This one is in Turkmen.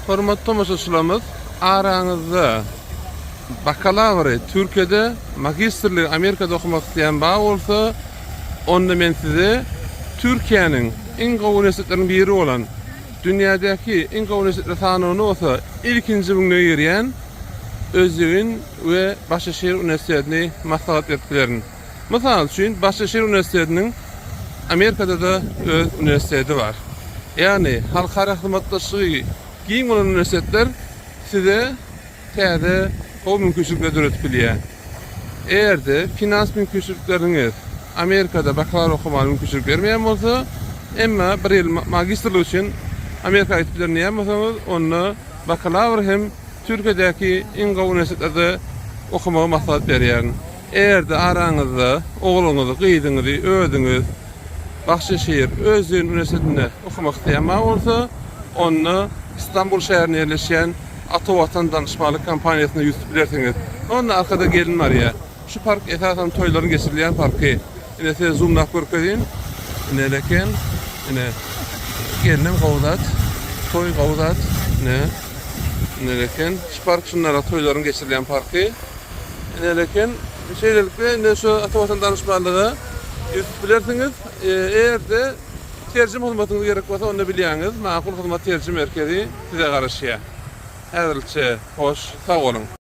Hormatly tamaşaçylarymyz, araňyzda bakalavry Türkiýede, magistrlik Amerikada okumak isteýän ba bolsa, onda men size Türkiýanyň iň gowy üniversitetleriniň biri bolan, dünýädäki iň gowy üniversitetler sanyny bolsa, ilkinji büňe girýän Özügin we Başaşehir Üniversitetini maslahat berdilerin. Mysal üçin Başaşehir Üniversitetiniň Amerikada da öz üniversiteti var. Yani halkara hyzmatdaşlygy giň bolan üniversitetler size täze o mümkinçilikler öğretip bilýär. Eğerde finans mümkinçilikleriniz Amerikada bakalar okuma mümkinçilik bermeýän bolsa, emma bir ýyl magistrlyk üçin Amerika gitiplerini ýapmasaňyz, onu bakalavr hem Türkiýedäki iň gowy üniversitetlerde okumagy maslahat berýär. Eğerde araňyzda ogluňyzy, gyýdyňyzy, ödüňiz Başaşehir Özüň üniversitetinde okumak isteýän bolsa, onu İstanbul şäherine ýerleşen Ato Vatan Danışmanlyk kampaniýasyna ýüzüp bilersiňiz. Onun arkada gelin var ya. Şu park esasen toyların geçirilýän parky. Ine size zoomlap görkezin. Ine leken, ine gelinim gowdat, toy gowdat, ine leken. Şu park şunlara toyların geçirilýän parky. Ine leken, şeýlelikle ine şu Ato Vatan Danışmanlygy ýüzüp bilersiňiz. Eğerde tercim hyzmatyňyz gerek bolsa onu bilýäňiz. Makul hyzmat tercim merkezi size garaşýar. Häzirçe hoş, sag bolun.